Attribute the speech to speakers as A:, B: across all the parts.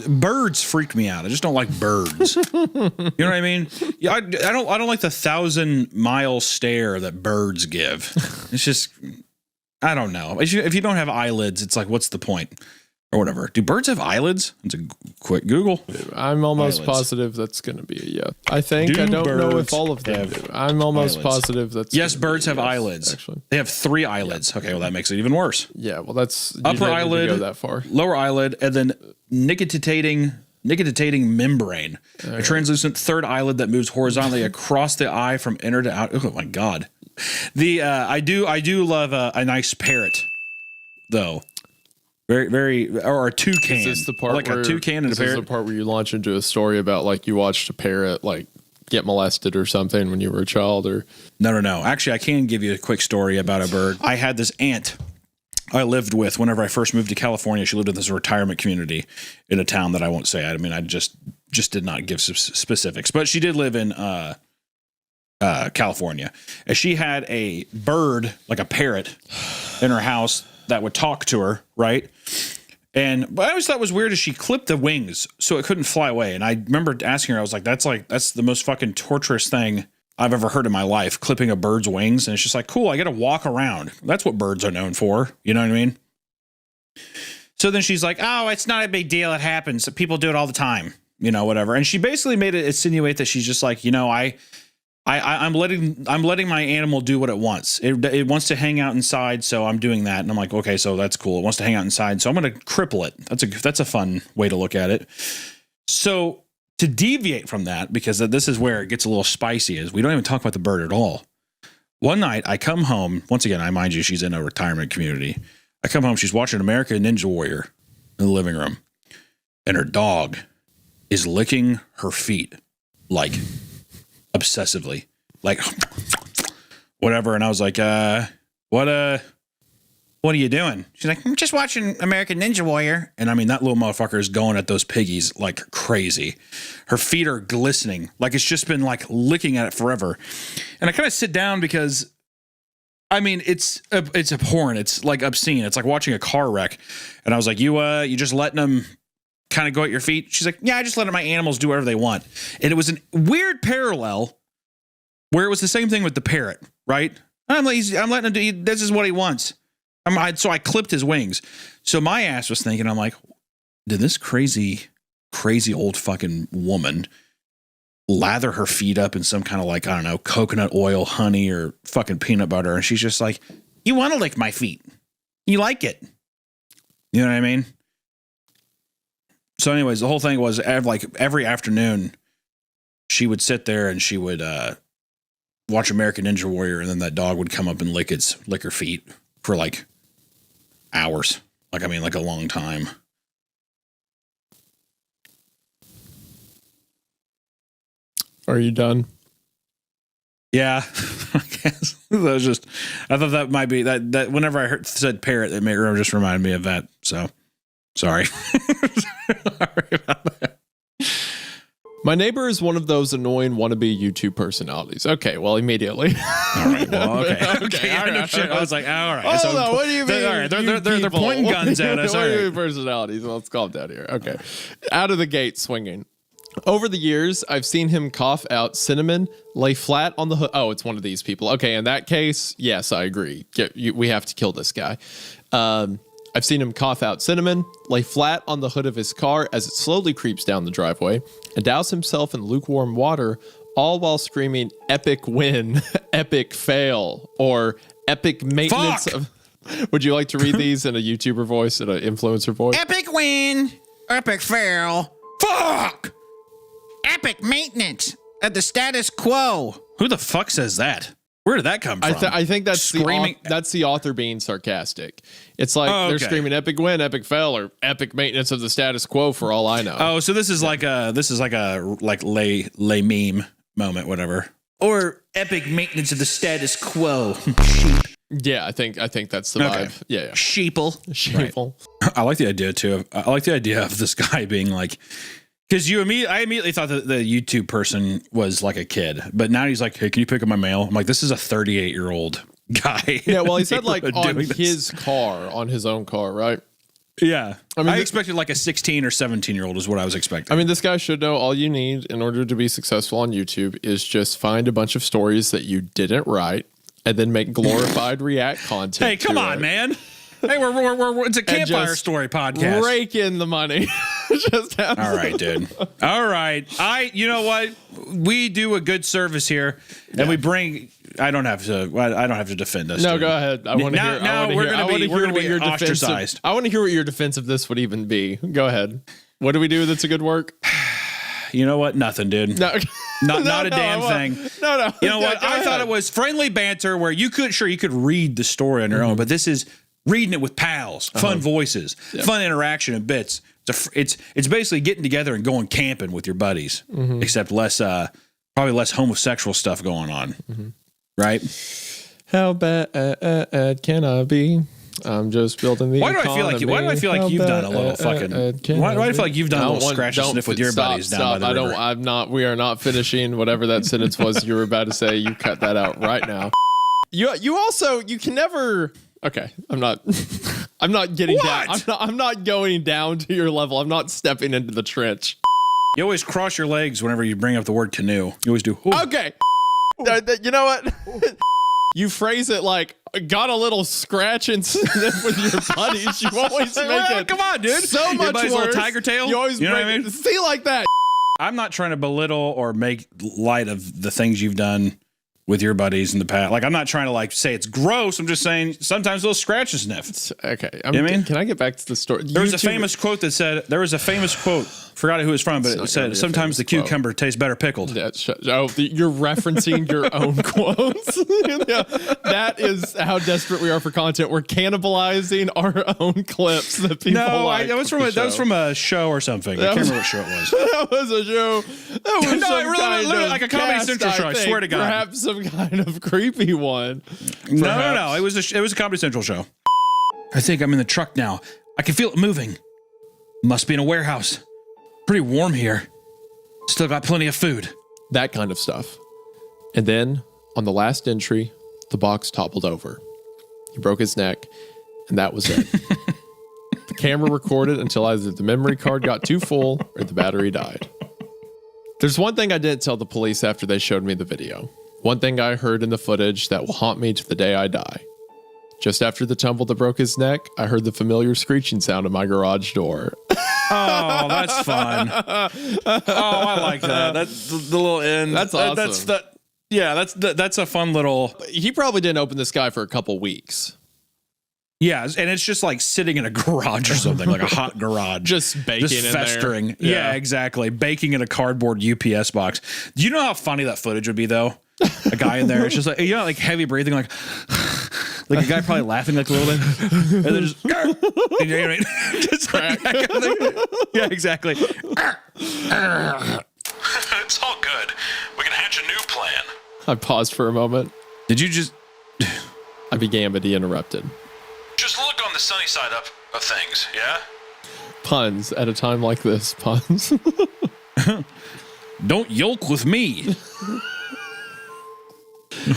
A: birds freak me out. I just don't like birds. You know what I mean? Yeah, I don't like the 1,000-mile stare that birds give. It's just, I don't know. If you don't have eyelids, it's like, what's the point? Or whatever. Do birds have eyelids? It's a quick Google.
B: I'm almost positive that's going to be a yes. I think. I don't know if all of them do. I'm almost positive that's
A: yes, birds have eyelids. Actually, they have 3 eyelids. Okay, well that makes it even worse.
B: Yeah, well that's
A: upper eyelid,
B: go that far.
A: Lower eyelid, and then nictitating membrane. A translucent third eyelid that moves horizontally across the eye from inner to out. Oh my god. I do love a nice parrot, though. Very, or a toucan.
B: Is this the part
A: like
B: where,
A: a toucan and a parrot?
B: Is this the part where you launch into a story about like you watched a parrot like get molested or something when you were a child? Or
A: No. Actually, I can give you a quick story about a bird. I had this aunt I lived with whenever I first moved to California. She lived in this retirement community in a town that I won't say. I mean, I just did not give specifics, but she did live in California, and she had a bird, like a parrot, in her house that would talk to her, right? But I always thought it was weird is she clipped the wings so it couldn't fly away. And I remember asking her, I was like, that's the most fucking torturous thing I've ever heard in my life, clipping a bird's wings. And it's just like, cool, I got to walk around. That's what birds are known for. You know what I mean? So then she's like, oh, it's not a big deal. It happens. People do it all the time, you know, whatever. And she basically made it insinuate that she's just like, you know, I'm letting my animal do what it wants. It wants to hang out inside, so I'm doing that. And I'm like, okay, so that's cool. It wants to hang out inside, so I'm going to cripple it. That's a fun way to look at it. So to deviate from that, because this is where it gets a little spicy, is we don't even talk about the bird at all. One night I come home. Once again, I mind you, she's in a retirement community. I come home. She's watching American Ninja Warrior in the living room, and her dog is licking her feet like obsessively, like whatever. And I was like, what are you doing? She's like, I'm just watching American Ninja Warrior. And I mean, that little motherfucker is going at those piggies like crazy. Her feet are glistening, like it's just been like licking at it forever. And I kind of sit down because I mean, it's abhorrent. It's like obscene. It's like watching a car wreck. And I was like, you just letting them kind of go at your feet? She's like, yeah, I just let my animals do whatever they want. And it was a weird parallel where it was the same thing with the parrot, right? I'm letting him do, this is what he wants. So I clipped his wings. So my ass was thinking, I'm like, did this crazy old fucking woman lather her feet up in some kind of like, I don't know, coconut oil, honey, or fucking peanut butter? And she's just like, you want to lick my feet. You like it. You know what I mean? So anyways, the whole thing was like every afternoon she would sit there and she would watch American Ninja Warrior, and then that dog would come up and lick her feet for like hours. Like, I mean, like a long time.
B: Are you done?
A: Yeah, I guess. I thought that might be that whenever I said parrot, it just reminded me of that. So sorry. Sorry about that.
B: My neighbor is one of those annoying wannabe YouTube personalities. Okay, well, immediately.
A: All right, well, okay. I was like, all right.
B: So, no, what do you mean?
A: All right, they're pointing guns at us.
B: What do you mean personalities? Well, let's calm down here. Okay. Out of the gate swinging. Over the years, I've seen him cough out cinnamon, lay flat on the hood. Oh, it's one of these people. Okay, in that case, yes, I agree. We have to kill this guy. I've seen him cough out cinnamon, lay flat on the hood of his car as it slowly creeps down the driveway, and douse himself in lukewarm water, all while screaming epic win, epic fail, or epic maintenance. Would you like to read these in a YouTuber voice, in an influencer voice?
C: Epic win, epic fail, fuck, epic maintenance of the status quo.
A: Who the fuck says that? Where did that come from?
B: I think that's
A: screaming.
B: That's the author being sarcastic. It's like they're screaming epic win, epic fail, or epic maintenance of the status quo for all I know.
A: Oh, so this is like a lay meme moment, whatever. Or epic maintenance of the status quo. Sheep.
B: Yeah, I think that's the vibe. Yeah.
C: Sheeple.
A: Right. I like the idea too. I like the idea of this guy being like, because I immediately thought that the YouTube person was like a kid, but now he's like, hey, can you pick up my mail? I'm like, this is a 38-year-old guy.
B: Yeah, well, he said like on his car, on his own car, right?
A: Yeah.
B: I mean,
A: I expected like a 16 or 17-year-old is what I was expecting.
B: I mean, this guy should know all you need in order to be successful on YouTube is just find a bunch of stories that you didn't write and then make glorified react content.
A: Hey, come on, man. Hey, we're it's a campfire story podcast.
B: Rake in the money. Just
A: all right, dude. All right. You know what? We do a good service here, and we bring. I don't have to defend us.
B: No,
A: dude.
B: go ahead. I want to hear.
A: Now we're gonna be ostracized.
B: I want to hear what your defense of this would even be. Go ahead. What do we do that's a good work?
A: You know what? Nothing, dude.
B: No.
A: Not a damn thing.
B: No.
A: You know what? I thought it was friendly banter where you could read the story on your own, but this is reading it with pals, fun voices, fun interaction and bits. It's basically getting together and going camping with your buddies, except probably less homosexual stuff going on, right?
B: How bad can I be? I'm just building the.
A: Why do I feel like you've done a little fucking? Why do I feel like you've done a little scratch and sniff with your buddies down by the river?
B: I'm not. We are not finishing whatever that sentence was you were about to say. You cut that out right now. You also can never. Okay, I'm not getting down. I'm not going down to your level. I'm not stepping into the trench.
A: You always cross your legs whenever you bring up the word canoe. You always do. Ooh.
B: Okay. You know what? You phrase it like got a little scratch and sniff with your buddies. You always make it.
A: Come on, dude.
B: So much worse.
A: Little tiger tail.
B: You always
A: know what I mean?
B: See like that.
A: I'm not trying to belittle or make light of the things you've done with your buddies in the past. Like, I'm not trying to like say it's gross. I'm just saying sometimes they'll scratch and sniff.
B: Okay.
A: Can
B: I get back to the story?
A: There was a famous quote that said, forgot who it was from, but it said, sometimes the cucumber tastes better pickled.
B: You're referencing your own quotes. Yeah, that is how desperate we are for content. We're cannibalizing our own clips that people like.
A: That was from a show or something. I can't remember what show it was.
B: That was a show. That was
A: literally like a Comedy Central show. I swear to God.
B: Perhaps some kind of creepy one.
A: No. It was a Comedy Central show. I think I'm in the truck now. I can feel it moving. Must be in a warehouse. Pretty warm here. Still got plenty of food.
B: That kind of stuff. And then, on the last entry, the box toppled over. He broke his neck, and that was it. The camera recorded until either the memory card got too full or the battery died. There's one thing I didn't tell the police after they showed me the video. One thing I heard in the footage that will haunt me to the day I die. Just after the tumble that broke his neck, I heard the familiar screeching sound at my garage door.
A: Oh, that's fun. Oh, I like that. That's the little end.
B: That's awesome.
A: That's a fun little.
B: He probably didn't open this guy for a couple weeks.
A: Yeah, and it's just like sitting in a garage or something, like a hot garage.
B: Just baking
A: just
B: in
A: festering.
B: There.
A: Yeah, exactly. Baking in a cardboard UPS box. Do you know how funny that footage would be, though? A guy in there, it's just like, like heavy breathing, like a guy probably laughing like a little bit. And then just, just like that kind of thing. Yeah, exactly.
D: It's all good. We can hatch a new plan.
B: I paused for a moment.
A: Did you just...
B: I began, but he interrupted.
D: Just look on the sunny side up of things, yeah?
B: Puns at a time like this, puns.
A: Don't yoke with me.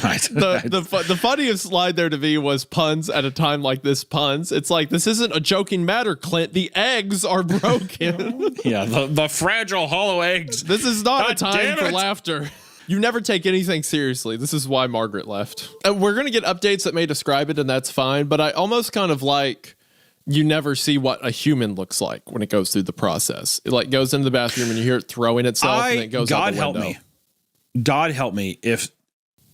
A: Right.
B: The funniest slide there to me was puns at a time like this, puns. It's like, this isn't a joking matter, Clint. The eggs are broken.
A: Yeah, the fragile hollow eggs.
B: This is not a time for laughter. You never take anything seriously. This is why Margaret left. We're going to get updates that may describe it, and that's fine. But I almost kind of like you never see what a human looks like when it goes through the process. It like goes into the bathroom and you hear it throwing itself and it goes out the window.
A: God help me. If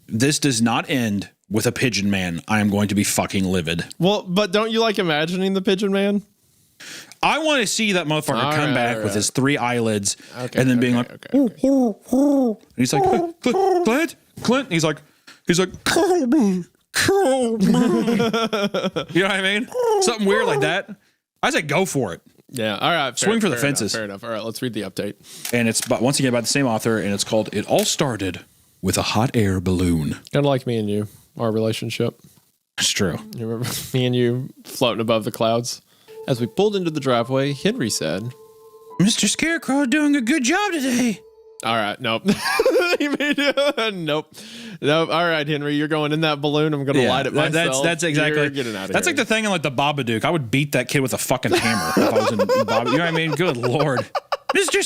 A: this does not end with a pigeon man, I am going to be fucking livid.
B: Well, but don't you like imagining the pigeon man?
A: I want to see that motherfucker come back with his 3 eyelids and then being like, and he's like, Clint. And he's like, kill me. You know what I mean? Something weird like that. I say go for it.
B: Yeah. All right.
A: Swing for the fences.
B: Fair enough. All right. Let's read the update.
A: And it's once again by the same author, and it's called "It All Started with a Hot Air Balloon."
B: Kind of like me and you, our relationship.
A: It's true.
B: You remember me and you floating above the clouds? As we pulled into the driveway, Henry said,
C: Mr. Scarecrow doing a good job today.
B: All right, nope. Nope. All right, Henry, you're going in that balloon. I'm going to light it myself.
A: That's exactly.
B: You're getting out of
A: that's
B: here.
A: like the thing in like the Babadook. I would beat that kid with a fucking hammer if I was in Babadook. You know what I mean? Good Lord. Mr.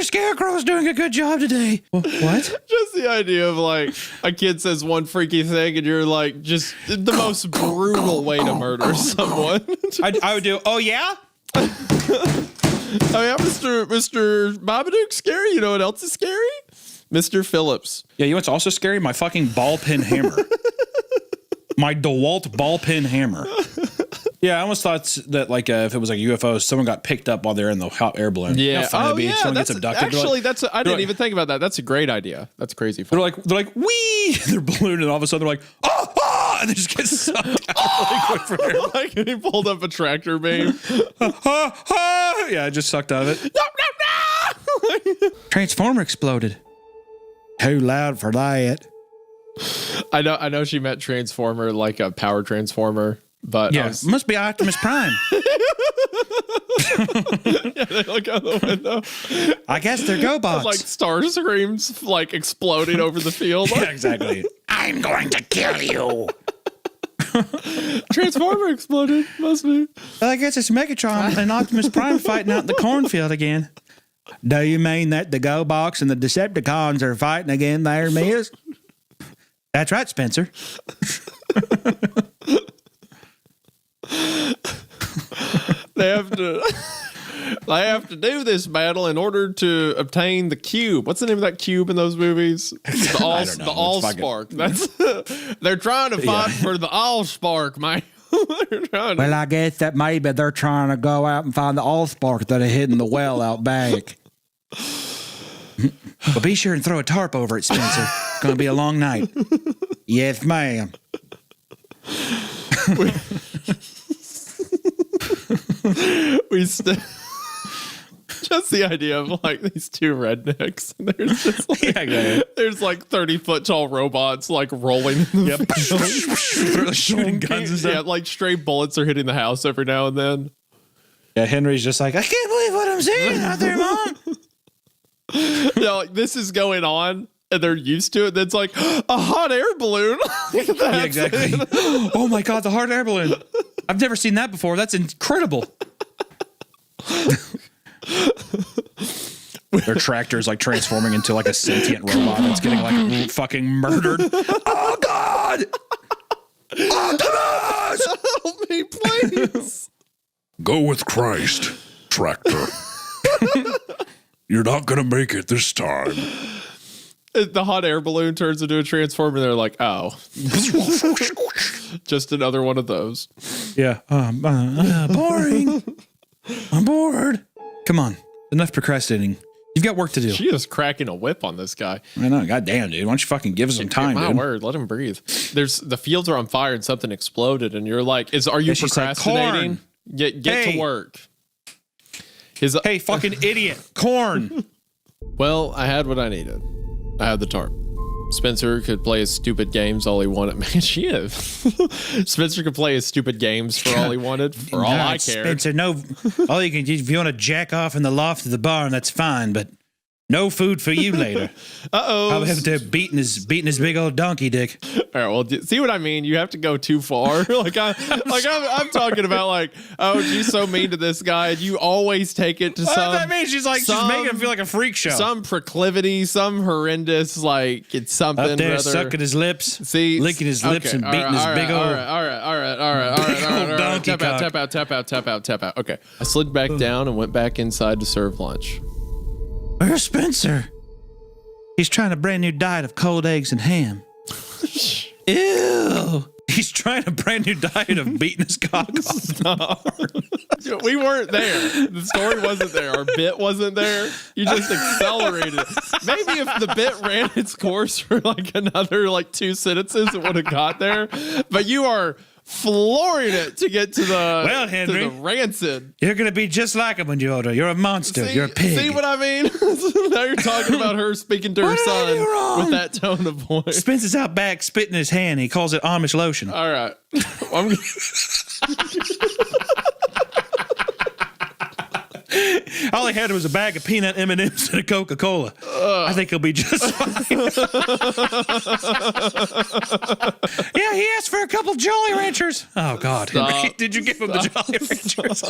A: Scarecrow's doing a good job today. What?
B: Just the idea of like a kid says one freaky thing and you're like just the most brutal way to murder someone.
A: I would do, oh yeah?
B: Oh yeah, Mr. Babadook scary. You know what else is scary? Mr. Phillips.
A: Yeah, you know what's also scary? My fucking ball peen hammer. My DeWalt ball peen hammer. Yeah, I almost thought that like if it was like UFO, someone got picked up while they're in the hot air balloon.
B: Yeah.
A: You know how funny it'd be if someone gets abducted.
B: Actually, I didn't even think about that. That's a great idea. That's crazy fun.
A: They're like, wee! They're ballooning, and all of a sudden they're like, oh! And they just get sucked out really quick from there.
B: Like, and he pulled up a tractor beam.
A: Yeah, I just sucked out of it. No! Transformer exploded. Too loud for that.
B: I know she meant transformer, like a power transformer, but
A: yeah, must be Optimus Prime.
B: Yeah, they look out the window.
A: I guess they're GoBots.
B: Like star screams, like exploding over the field.
A: Yeah, exactly.
C: I'm going to kill you.
B: Transformer exploded. Must be.
A: Well, I guess it's Megatron and Optimus Prime fighting out in the cornfield again. Do you mean that the GoBots and the Decepticons are fighting again there, miss? That's right, Spencer.
B: They have to do this battle in order to obtain the cube. What's the name of that cube in those movies? The Allspark. That's they're trying to fight for the Allspark, man.
A: Well, I guess that maybe they're trying to go out and find the Allspark that are hidden in the well out back. But be sure and throw a tarp over it, Spencer. It's going to be a long night. Yes, ma'am.
B: Just the idea of like these two rednecks. And there's just like, there's like 30-foot tall robots like rolling in the field.
A: Shooting guns and stuff.
B: Yeah, like stray bullets are hitting the house every now and then.
A: Yeah, Henry's just like, I can't believe what I'm seeing out there, Mom.
B: Yeah, like this is going on and they're used to it. That's like a hot air balloon.
A: Yeah, exactly. Oh my God, the hot air balloon. I've never seen that before. That's incredible. Their tractor's like transforming into like a sentient robot that's getting like fucking murdered. Oh God! Optimus!
B: Help me, please.
E: Go with Christ, tractor. You're not going to make it this time.
B: The hot air balloon turns into a transformer. And they're like, oh, just another one of those.
A: Yeah. Boring. I'm bored. Come on. Enough procrastinating. You've got work to do.
B: She is cracking a whip on this guy.
A: I know. God damn, dude. Why don't you fucking give us some time,
B: My
A: dude?
B: word, let him breathe. The fields are on fire and something exploded, and you're like, are you
A: she's like,
B: procrastinating? Get
A: Hey.
B: to work.
A: Hey, fucking idiot. Corn.
B: Well, I had what I needed. I had the tarp. Spencer could play his stupid games all he wanted. Man, she is. Spencer could play his stupid games for all he wanted, for all I cared.
A: Spencer, no. All you can do, if you want to jack off in the loft of the barn, that's fine, but no food for you later.
B: Uh-oh.
A: I'll have to beating his big old donkey dick.
B: All right, well, see what I mean? You have to go too far. I'm talking about like, oh, she's so mean to this guy, and you always take it to some.
A: I mean, she's making him feel like a freak show.
B: Some proclivity, some horrendous, like it's something.
A: Up there
B: rather.
A: sucking his lips,
B: See,
A: licking his lips, and beating his big old.
B: All right. Tap out. Okay, I slid back down and went back inside to serve lunch.
A: Where's Spencer? He's trying a brand new diet of cold eggs and ham. Ew. He's trying a brand new diet of beating his cock off.
B: We weren't there. The story wasn't there. Our bit wasn't there. You just accelerated it. Maybe if the bit ran its course for like another like 2 sentences, it would have got there. But you are flooring it to get to the
A: Henry,
B: to the rancid.
A: You're gonna be just like him when you're older. You're a monster. You're a pig.
B: See what I mean? Now you're talking about her speaking to her son with that tone of voice.
A: Spencer's out back spitting his hand. He calls it Amish lotion.
B: All right.
A: all he had was a bag of peanut M&Ms and a Coca-Cola. I think he'll be just fine. Yeah, he asked for a couple Jolly Ranchers. Oh, God. Henry, did you give him the Jolly Ranchers?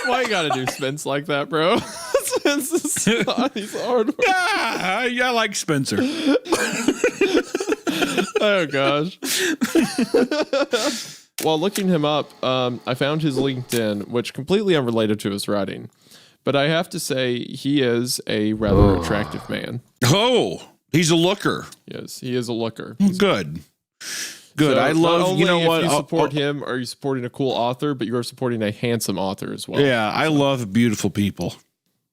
B: Why you gotta do Spence like that, bro? Spence is he's hard.
A: I like Spencer.
B: Oh gosh. While looking him up, I found his LinkedIn, which completely unrelated to his writing. But I have to say he is a rather attractive man.
A: Oh, he's a looker.
B: Yes, he is a looker.
A: Good. Good.
B: So
A: I love, you know what?
B: If you support him, are you supporting a cool author, but you are supporting a handsome author as well.
A: Yeah, I love beautiful people.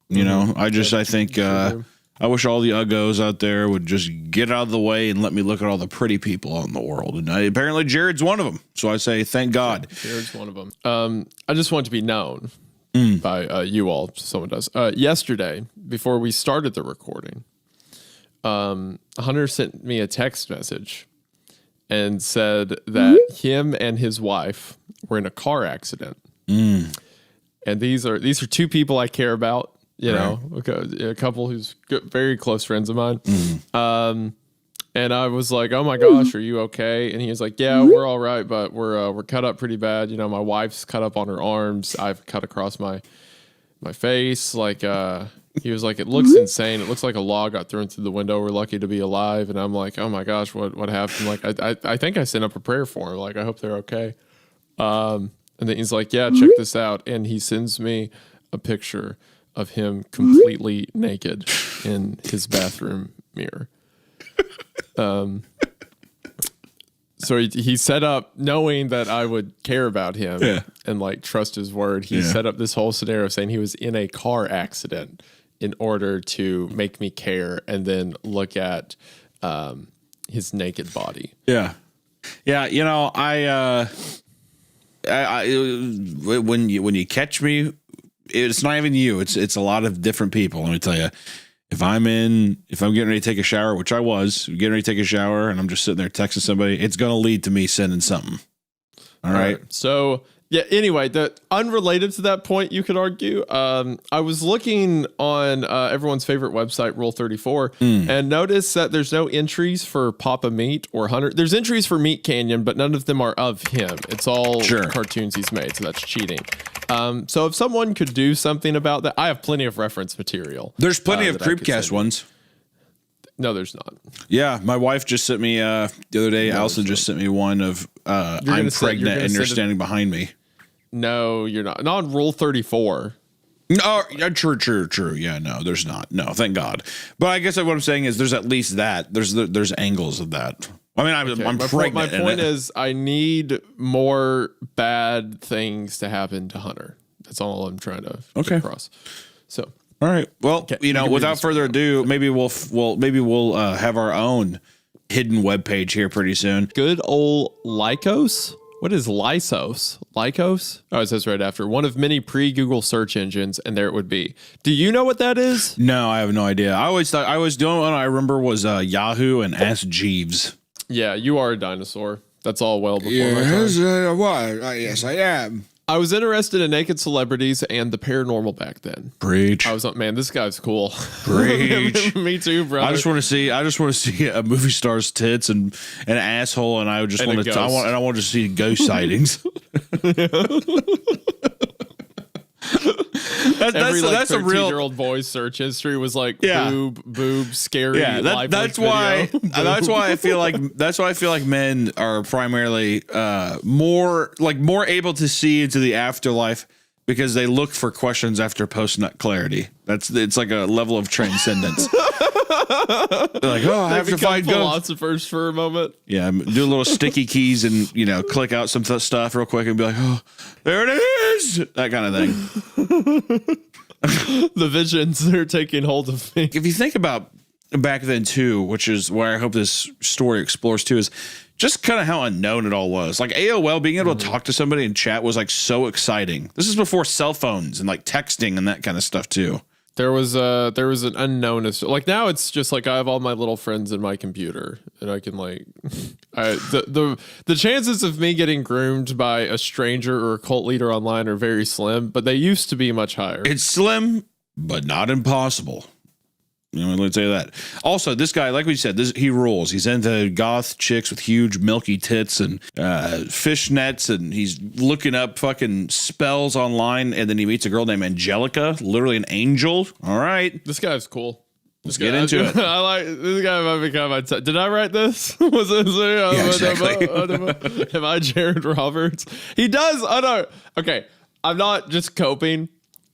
A: You know, I think I wish all the uggos out there would just get out of the way and let me look at all the pretty people out in the world. And apparently Jared's one of them. So I say, thank God.
B: Jared's one of them. I just want to be known by you all. Someone does. Yesterday, before we started the recording, Hunter sent me a text message and said that him and his wife were in a car accident. And these are two people I care about. You know, a couple who's very close friends of mine. And I was like, "Oh my gosh, are you okay?" And he was like, "Yeah, we're all right, but we're cut up pretty bad. You know, my wife's cut up on her arms. I've cut across my face. Like, he was like, it looks insane. It looks like a log got thrown through the window. We're lucky to be alive." And I'm like, "Oh my gosh, what happened?" Like, I think I sent up a prayer for him. Like, I hope they're okay. And then he's like, "Yeah, check this out." And he sends me a picture of him completely naked in his bathroom mirror. So he set up, knowing that I would care about him and like trust his word. He set up this whole scenario saying he was in a car accident in order to make me care, and then look at his naked body.
A: Yeah. Yeah. You know, I when you catch me, it's not even you. It's a lot of different people. Let me tell you, if I'm getting ready to take a shower, which I was getting ready to take a shower, and I'm just sitting there texting somebody, it's going to lead to me sending something. All right.
B: So yeah. Anyway, unrelated to that point, you could argue. I was looking on everyone's favorite website, Rule 34, and noticed that there's no entries for Papa Meat or Hunter. There's entries for Meat Canyon, but none of them are of him. It's all cartoons he's made, so that's cheating. So if someone could do something about that, I have plenty of reference material.
A: There's plenty of CreepCast ones.
B: No, there's not.
A: Yeah, my wife just sent me the other day. Allison just sent me one of I'm pregnant and you're standing behind me.
B: No, you're not. Not on Rule 34.
A: No, true. Yeah, no, there's not. No, thank God. But I guess what I'm saying is there's at least that. There's angles of that. I mean, I'm pregnant.
B: My point is, I need more bad things to happen to Hunter. That's all I'm trying to get across. So,
A: all right. Well, you know, without further ado, maybe we'll have our own hidden webpage here pretty soon.
B: Good old Lycos. What is Lysos? Lycos? Oh, it says right after. One of many pre-Google search engines, and there it would be. Do you know what that is?
A: No, I have no idea. I always thought the only one I remember was Yahoo and Ask Jeeves.
B: Yeah, you are a dinosaur. That's all well before my time.
C: Yes, I am.
B: I was interested in naked celebrities and the paranormal back then.
A: Preach.
B: I was like, man, this guy's cool.
A: Preach.
B: Me too, brother.
A: I just want to see a movie star's tits and an asshole, and I just want to. I want to see ghost sightings. That's a real
B: 13-year-old boy's search history was like boob, scary.
A: Yeah, that's why. That's why I feel like men are primarily more able to see into the afterlife because they look for questions after post-nut clarity. It's like a level of transcendence. They're like, I have to find
B: philosophers for a moment.
A: Yeah, do a little sticky keys and click out some stuff real quick and be like, oh, there it is, that kind of thing.
B: The visions are taking hold of me.
A: If you think about back then too, which is where I hope this story explores too, is just kind of how unknown it all was. Like AOL, being able to talk to somebody and chat was like so exciting. This is before cell phones and like texting and that kind of stuff too.
B: There was an unknown like now it's just like I have all my little friends in my computer and I can like the chances of me getting groomed by a stranger or a cult leader online are very slim, but they used to be much higher.
A: It's slim, but not impossible. You know, let's say that. Also, this guy, like we said, he rules. He's into goth chicks with huge milky tits and fishnets, and he's looking up fucking spells online, and then he meets a girl named Angelica, literally an angel. All right.
B: This guy's cool.
A: Let's get into it.
B: I like this guy. Might become my did I write this? Was it?
A: Yeah, exactly.
B: Am I Jared Roberts? He does. Oh no. Okay. I'm not just coping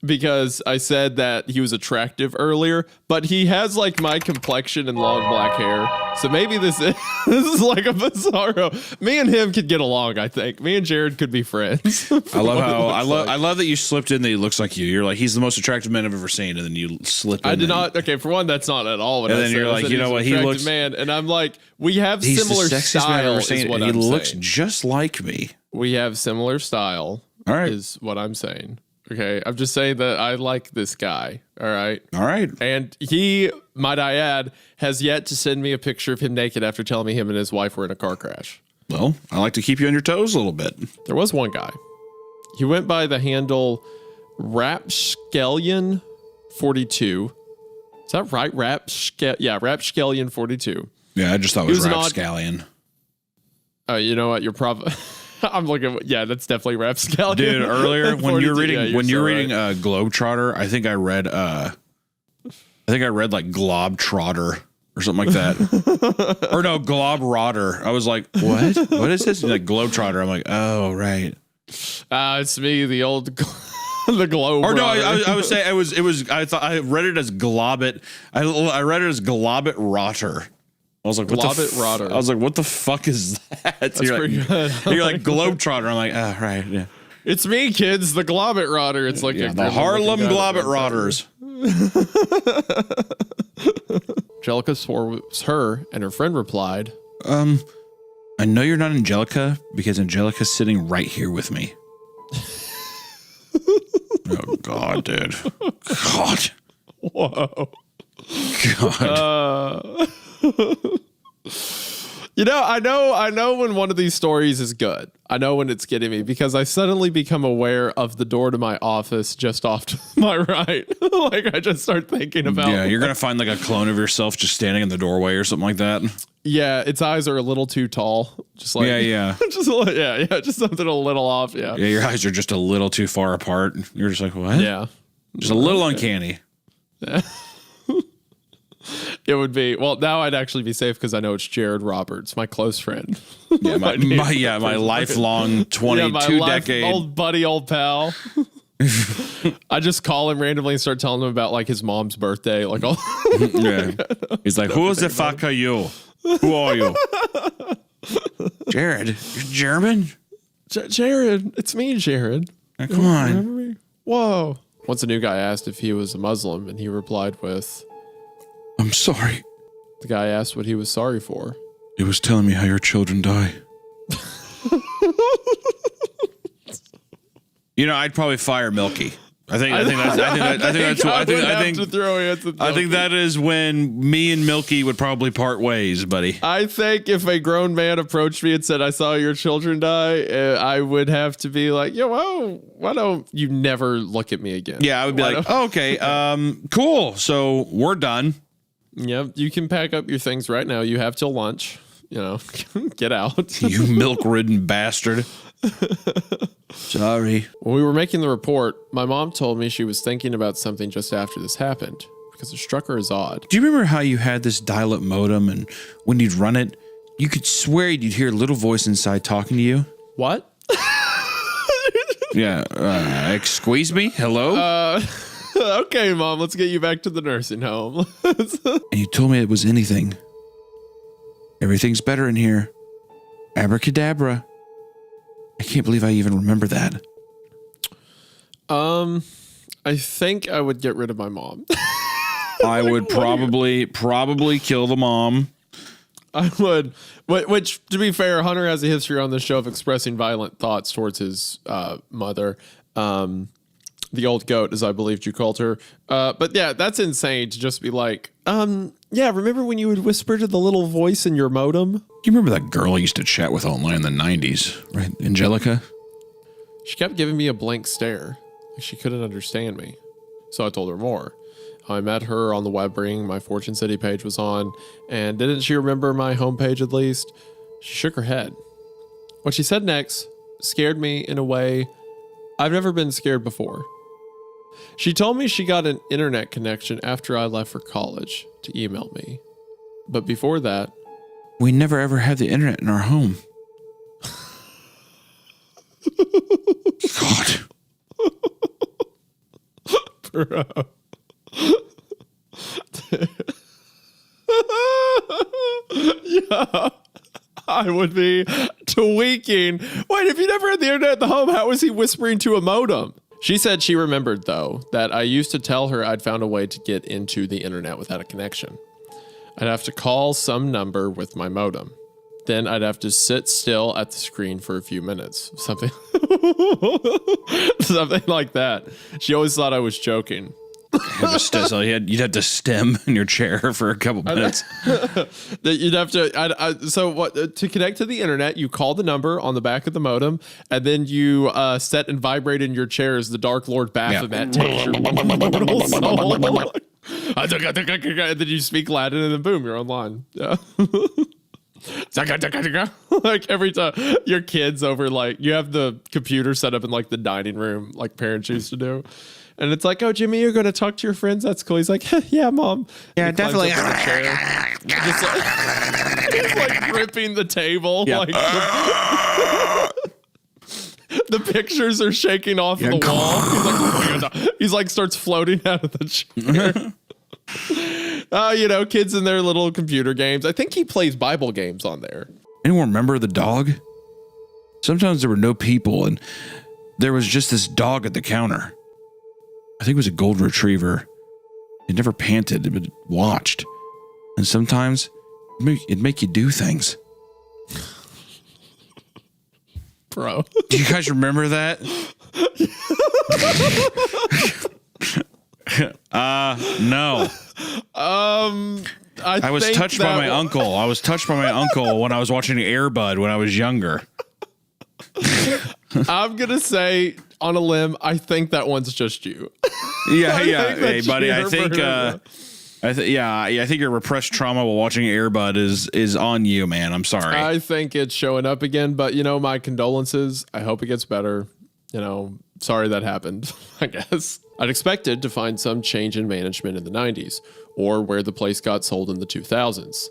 B: because I said that he was attractive earlier, but he has like my complexion and long black hair. So maybe this is like a bizarro. Me and him could get along, I think. Me and Jared could be friends.
A: I love that you slipped in that he looks like you. You're like, he's the most attractive man I've ever seen, and then you slip in.
B: I did not. Okay, for one, that's not at all what I said.
A: And then you're like, you know what? He looks
B: man, and I'm like, we have similar
A: the sexiest man I've
B: style.
A: ever seen.
B: Is what
A: He
B: I'm
A: looks
B: saying.
A: just like me.
B: We have similar style.
A: All right.
B: Is what I'm saying. Okay, I'm just saying that I like this guy. All right.
A: All right.
B: And he, might I add, has yet to send me a picture of him naked after telling me him and his wife were in a car crash.
A: Well, I like to keep you on your toes a little bit.
B: There was one guy. He went by the handle Rapscallion42. Is that right? Rapscallion42.
A: Yeah, I just thought it was
B: was an
A: rapscallion.
B: Oh, you know what? You're probably... I'm looking. Yeah, that's definitely Rapscallion.
A: Dude, earlier when you're reading
B: right.
A: Globetrotter, I think I read like Globetrotter or something like that. Or no, Globrotter. I was like, what? What is this? Like Globetrotter. I'm like, oh right.
B: It's me, the old the Globe.
A: Or no, I would say it was. I thought I read it as Globit. I read it as Globit Rotter. I was like, what the
B: Rotter.
A: I was like, what the fuck is that?
B: That's pretty good.
A: You're like Globetrotter. I'm like, oh, right. Yeah.
B: It's me, kids, the Globit Rotter. It's like
A: the Harlem Globit Rotters.
B: Angelica swore it was her, and her friend replied,
A: I know you're not Angelica because Angelica's sitting right here with me. Oh, God, dude. God.
B: whoa.
A: God.
B: You know, I know when one of these stories is good. I know when it's getting me because I suddenly become aware of the door to my office just off to my right. Like I just start thinking about.
A: Yeah, you're gonna find like a clone of yourself just standing in the doorway or something like that.
B: Yeah, its eyes are a little too tall. Just like
A: yeah.
B: just something a little off. Yeah.
A: Yeah, your eyes are just a little too far apart. You're just like, what?
B: Yeah.
A: Just a little uncanny.
B: It would be now. I'd actually be safe because I know it's Jared Roberts, my close friend.
A: Yeah, my lifelong 22 decade
B: old buddy, old pal. I just call him randomly and start telling him about like his mom's birthday, like all.
A: Yeah, he's like, "Who the fuck are you? Who are you?" Jared, you're German.
B: Jared, it's me, Jared.
A: Now, come on.
B: Remember me? Whoa. Once a new guy asked if he was a Muslim, and he replied with,
A: "I'm sorry."
B: The guy asked what he was sorry for.
E: It was telling me how your children die.
A: You know, I'd probably fire Milky. I think that is when me and Milky would probably part ways, buddy.
B: I think if a grown man approached me and said, "I saw your children die," I would have to be like, "Yo, why don't you never look at me again?"
A: Yeah, I would be like, "Okay, cool. So we're done."
B: Yep, you can pack up your things right now. You have till lunch. You know, get out.
A: You milk-ridden bastard. Sorry.
B: When we were making the report, my mom told me she was thinking about something just after this happened because it struck her as odd.
A: Do you remember how you had this dial-up modem and when you'd run it, you could swear you'd hear a little voice inside talking to you?
B: What?
A: Yeah. Squeeze me? Hello?
B: Okay, Mom, let's get you back to the nursing home.
A: And you told me it was anything. Everything's better in here. Abracadabra. I can't believe I even remember that.
B: I think I would get rid of my mom.
A: I would probably kill the mom.
B: I would. Which, to be fair, Hunter has a history on this show of expressing violent thoughts towards his mother. The old goat, as I believed you called her. But yeah, that's insane to just be like, yeah, remember when you would whisper to the little voice in your modem?
A: You remember that girl I used to chat with online in the 90s, right? Angelica?
B: She kept giving me a blank stare. Like she couldn't understand me. So I told her more. I met her on the web ring my Fortune City page was on, and didn't she remember my homepage at least? She shook her head. What she said next scared me in a way I've never been scared before. She told me she got an internet connection after I left for college to email me. But before that,
A: We never ever had the internet in our home. God.
B: bro. Yeah, I would be tweaking. Wait, if you never had the internet at the home, how was he whispering to a modem? She said she remembered, though, that I used to tell her I'd found a way to get into the internet without a connection. I'd have to call some number with my modem. Then I'd have to sit still at the screen for a few minutes. Something like that. She always thought I was joking.
A: You'd have to stem in your chair for a couple minutes.
B: You'd have to. So what? To connect to the internet, you call the number on the back of the modem, and then you set and vibrate in your chair as the Dark Lord Baphomet takes your mortal soul. And then you speak Latin, and then boom, you're online. Yeah. Like every time your kids over, like you have the computer set up in like the dining room, like parents used to do. And it's like, oh, Jimmy, you're going to talk to your friends? That's cool. He's like, yeah, Mom.
C: Yeah, definitely.
B: Just like gripping the table. Like the pictures are shaking off the wall. He's like starts floating out of the chair. Kids in their little computer games. I think he plays Bible games on there.
A: Anyone remember the dog? Sometimes there were no people, and there was just this dog at the counter. I think it was a golden retriever. It never panted, but it watched. And sometimes it'd make you do things.
B: Bro.
A: Do you guys remember that? No. I was touched by my uncle. I was touched by my uncle when I was watching Air Bud when I was younger.
B: I'm going to say on a limb, I think that one's just you.
A: Yeah. Hey, buddy, I think your repressed trauma while watching Air Bud is on you, man. I'm sorry.
B: I think it's showing up again, but my condolences. I hope it gets better. Sorry that happened, I guess. I'd expected to find some change in management in the 90s or where the place got sold in the 2000s.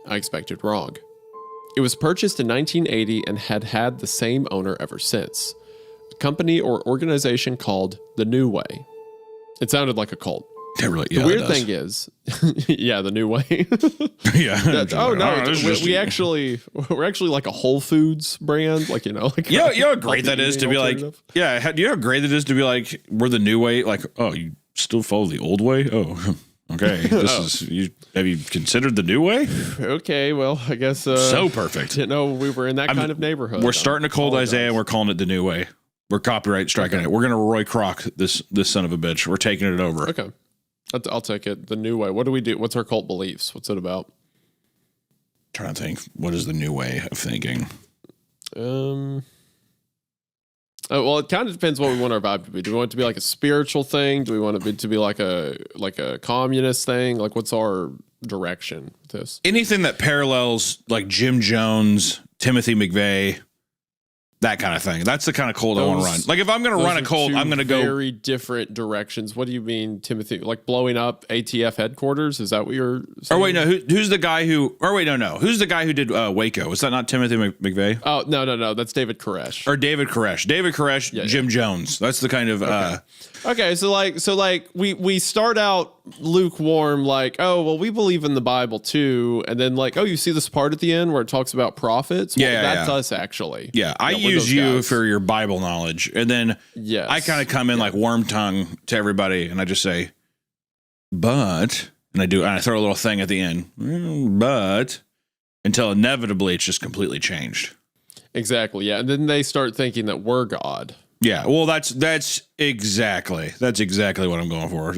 B: I expected wrong. It was purchased in 1980 and had the same owner ever since. A company or organization called The New Way. It sounded like a cult. The weird thing is, The New Way. We're actually like a Whole Foods brand, like you know how great that is to be like, do you know how great it is to be like, we're the new way, like, oh, you still follow the old way? Oh, okay. Have you considered the new way? Okay, well, I guess so perfect. We were in that kind of neighborhood. We're starting to cold Isaiah, and we're calling it the new way. We're copyright striking it. We're gonna Roy Kroc this son of a bitch. We're taking it over. Okay. I'll take it. The new way. What do we do? What's our cult beliefs? What's it about? Trying to think. What is the new way of thinking? Well, it kind of depends what we want our vibe to be. Do we want it to be like a spiritual thing? Do we want it to be like a communist thing? Like, what's our direction with this? Anything that parallels like Jim Jones, Timothy McVeigh, that kind of thing. That's the kind of cult I want to run. Like, if I'm going to run a cult, I'm going to go very different directions. What do you mean, Timothy? Like blowing up ATF headquarters? Is that what you're saying? Or wait, no. Who's the guy who? Or wait, no. Who's the guy who did Waco? Was that not Timothy McVeigh? Oh, no. That's David Koresh. Or David Koresh. David Koresh. Yeah, Jim Jones. That's the kind of. Okay. So we start out lukewarm, like, oh well, we believe in the Bible too, and then like, oh, you see this part at the end where it talks about prophets. Well, that's us actually. Yeah, I use you for your Bible knowledge, and then I kind of come in like worm tongue to everybody, and I just say, but, and I throw a little thing at the end, but, until inevitably it's just completely changed. Exactly. Yeah, and then they start thinking that we're God.
A: Yeah. Well, that's exactly what I'm going for.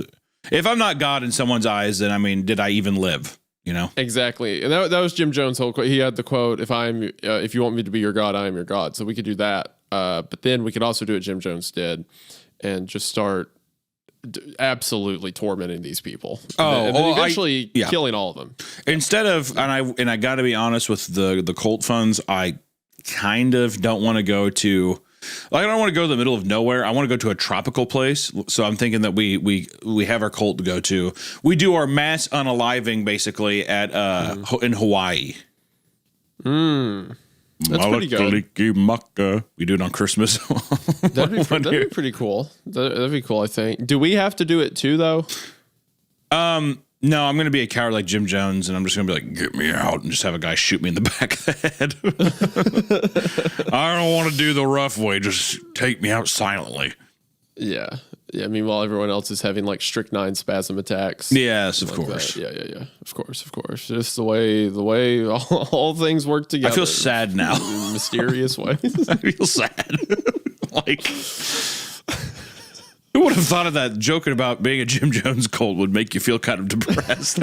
A: If I'm not God in someone's eyes, then I mean, did I even live? You know?
B: Exactly. And that was Jim Jones' whole quote. He had the quote, if you want me to be your God, I am your God. So we could do that. But then we could also do what Jim Jones did and just start absolutely tormenting these people. And then eventually killing all of them.
A: Instead of, and I got to be honest with the cult funds, I kind of don't want to go to, I don't want to go to the middle of nowhere. I want to go to a tropical place. So I'm thinking that we have our cult to go to. We do our mass unaliving basically at in Hawaii.
B: That's pretty good.
A: We do it on Christmas.
B: That'd be pretty cool. That'd be cool, I think. Do we have to do it too, though?
A: No, I'm going to be a coward like Jim Jones, and I'm just going to be like, get me out, and just have a guy shoot me in the back of the head. I don't want to do the rough way. Just take me out silently.
B: Yeah. Meanwhile, everyone else is having like strychnine spasm attacks.
A: Yes, of course.
B: Yeah. Of course. Just the way all things work together.
A: I feel sad now.
B: In mysterious ways.
A: I feel sad. Like, who would have thought of that? Joking about being a Jim Jones cult would make you feel kind of depressed.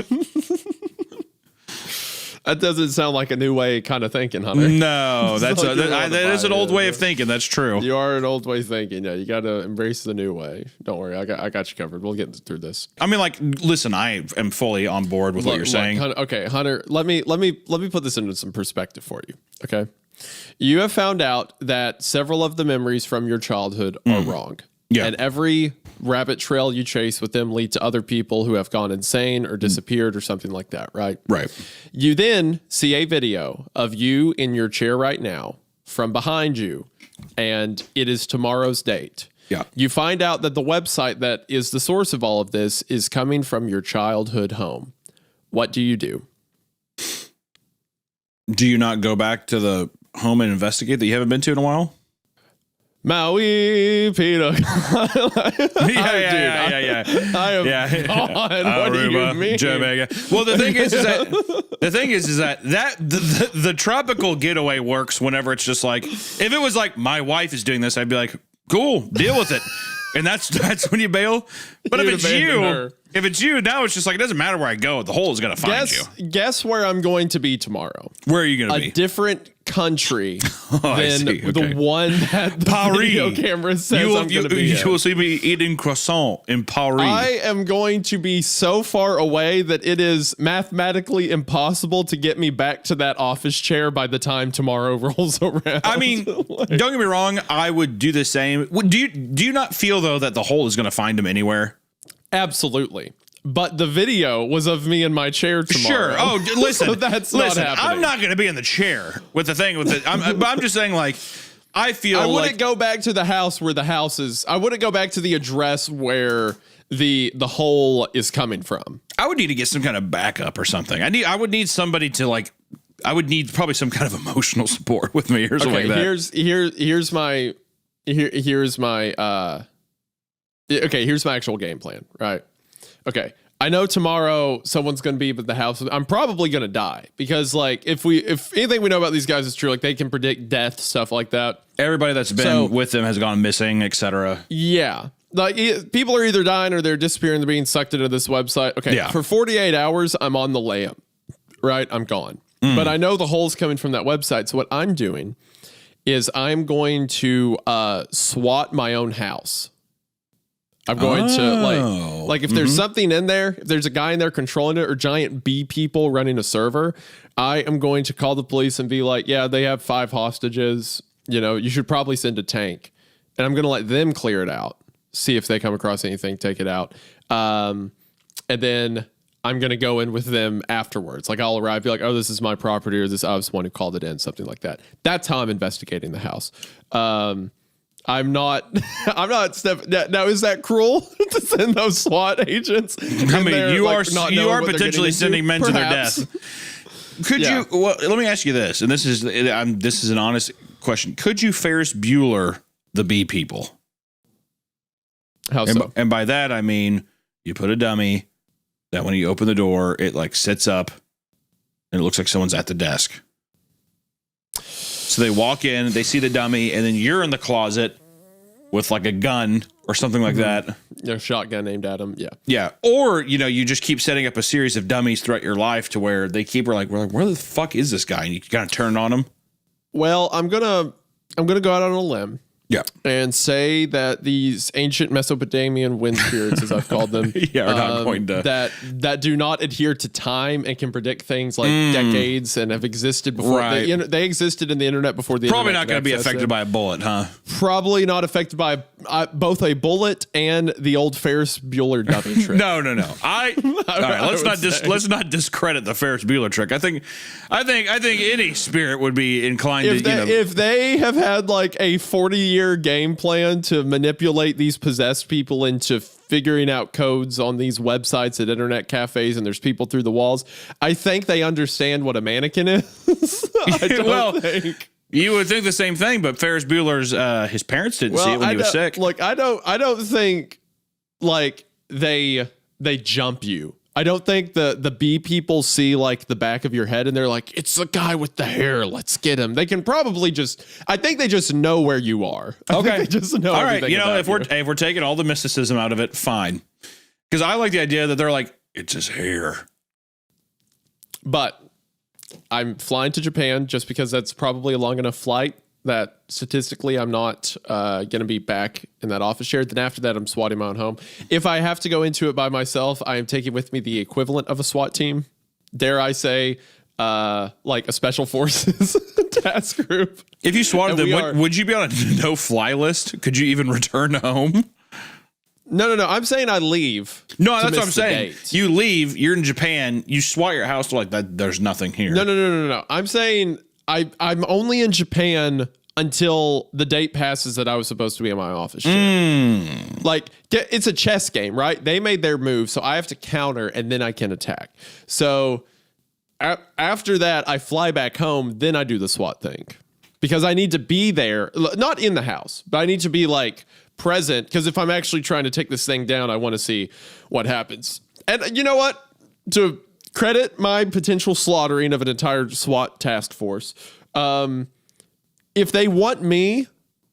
B: That doesn't sound like a new way kind of thinking, Hunter.
A: No, that is an old way of thinking. That's true.
B: You are an old way of thinking. Yeah, you got to embrace the new way. Don't worry, I got you covered. We'll get through this.
A: I mean, like, listen, I am fully on board with what you're saying.
B: Hunter, let me put this into some perspective for you. Okay, you have found out that several of the memories from your childhood are wrong.
A: Yeah.
B: And every rabbit trail you chase with them lead to other people who have gone insane or disappeared or something like that, right?
A: Right.
B: You then see a video of you in your chair right now from behind you, and it is tomorrow's date.
A: Yeah.
B: You find out that the website that is the source of all of this is coming from your childhood home. What do you do?
A: Do you not go back to the home and investigate that you haven't been to in a while?
B: Maui, Peter.
A: Yeah.
B: I am gone. What do you mean?
A: Jamaica. Well, the thing is that the tropical getaway works whenever it's just like, if it was like my wife is doing this, I'd be like, cool, deal with it. And that's when you bail. But if it's you, now it's just like, it doesn't matter where I go. The hole is going to find you.
B: Guess where I'm going to be tomorrow.
A: Where are you going to be?
B: A different country than the one that the video camera says I'm going to be
A: You will see me eating croissant in Paris.
B: I am going to be so far away that it is mathematically impossible to get me back to that office chair by the time tomorrow rolls around.
A: I mean, don't get me wrong. I would do the same. Do you not feel, though, that the hole is going to find him anywhere?
B: Absolutely. But the video was of me in my chair tomorrow.
A: Sure. Oh, listen.
B: So that's not happening.
A: I'm not going to be in the chair with the thing with it. But I'm just saying, like, I wouldn't
B: go back to the house where the house is. I wouldn't go back to the address where the hole is coming from.
A: I would need to get some kind of backup or something. I would need somebody to, like, I would need probably some kind of emotional support with me or something like that.
B: Here's my actual game plan, right? Okay. I know tomorrow someone's going to be at the house. I'm probably going to die because, like, if anything we know about these guys is true, like, they can predict death, stuff like that.
A: Everybody that's been with them has gone missing, etc.
B: Yeah. Like, people are either dying or they're disappearing. They're being sucked into this website. Okay. Yeah. For 48 hours, I'm on the layup, right? I'm gone. But I know the hole's coming from that website. So what I'm doing is I'm going to SWAT my own house. I'm going to like if there's something in there, if there's a guy in there controlling it or giant bee people running a server, I am going to call the police and be like, yeah, they have 5 hostages. You know, you should probably send a tank. And I'm going to let them clear it out. See if they come across anything, take it out. And then I'm going to go in with them afterwards. Like, I'll arrive, be like, oh, this is my property, or I was the one who called it in, something like that. That's how I'm investigating the house. I'm not now, is that cruel to send those SWAT agents?
A: I mean, you are potentially sending men to their death. Could you, well, let me ask you this, and this is an honest question. Could you Ferris Bueller the bee people?
B: How so?
A: And by that, I mean, you put a dummy that when you open the door, it like sits up and it looks like someone's at the desk. So they walk in, they see the dummy, and then you're in the closet with like a gun or something like that.
B: Shotgun aimed at him. Yeah.
A: Yeah. Or, you just keep setting up a series of dummies throughout your life to where they we're like, where the fuck is this guy? And you kind of turn on him.
B: Well, I'm gonna go out on a limb.
A: Yeah.
B: And say that these ancient Mesopotamian wind spirits, as I've called them,
A: are not going to
B: that do not adhere to time and can predict things like decades and have existed before.
A: Right.
B: They existed in the internet before the
A: probably
B: internet.
A: Not going to be affected by a bullet, huh?
B: Probably not affected by both a bullet and the old Ferris Bueller dummy trick.
A: No. All right, let's not discredit the Ferris Bueller trick. I think any spirit would be inclined
B: if they have had like a 40-year game plan to manipulate these possessed people into figuring out codes on these websites at internet cafes, and there's people through the walls, I think they understand what a mannequin is. I don't think.
A: You would think the same thing, but Ferris Bueller's his parents didn't see it when he was sick.
B: Look, I don't think like they jump you. I don't think the bee people see like the back of your head and they're like, it's the guy with the hair, let's get him. They can probably I think they just know where you are.
A: Okay.
B: They just know.
A: All right.
B: Everything
A: If we're taking all the mysticism out of it, fine. Because I like the idea that they're like, it's his hair.
B: But I'm flying to Japan just because that's probably a long enough flight that statistically I'm not going to be back in that office chair. Then after that, I'm swatting my own home. If I have to go into it by myself, I am taking with me the equivalent of a SWAT team. Dare I say, like a special forces task group.
A: If you swatted them, would you be on a no-fly list? Could you even return home?
B: No. I'm saying I leave.
A: No, that's what I'm saying. You leave, you're in Japan, you SWAT your house, like that. There's nothing here.
B: No. I'm saying I'm only in Japan until the date passes that I was supposed to be in my office chair. Like, it's a chess game, right? They made their move, so I have to counter, and then I can attack. So after that, I fly back home, then I do the SWAT thing. Because I need to be there, not in the house, but I need to be, like, present. Because if I'm actually trying to take this thing down, I want to see what happens. And you know what? To credit my potential slaughtering of an entire SWAT task force, if they want me,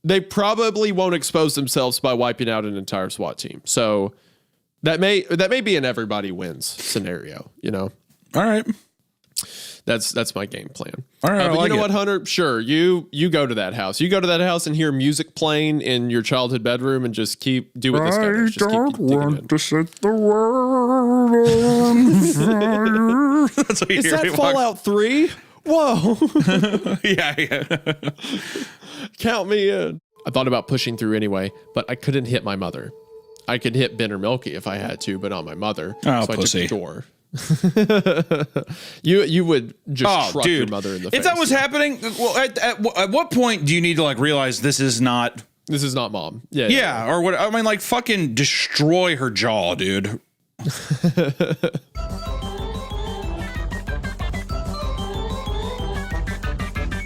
B: they probably won't expose themselves by wiping out an entire SWAT team. So that may be an everybody wins scenario,
A: All right.
B: That's my game plan.
A: All right,
B: but you know what, Hunter? Sure, you go to that house. You go to that house and hear music playing in your childhood bedroom and just do what this guy does. Just
E: don't want to set the world on fire.
A: That's what you
B: Is
A: hear
B: that
A: me
B: Fallout 3? Whoa.
A: Yeah.
B: Count me in. I thought about pushing through anyway, but I couldn't hit my mother. I could hit Ben or Milky if I had to, but not my mother.
A: Oh,
B: so
A: pussy.
B: I took the door. you would just truck your mother in the face.
A: If that was happening, well, at what point do you need to like realize this is not
B: mom?
A: Yeah, or what? I mean, like fucking destroy her jaw, dude.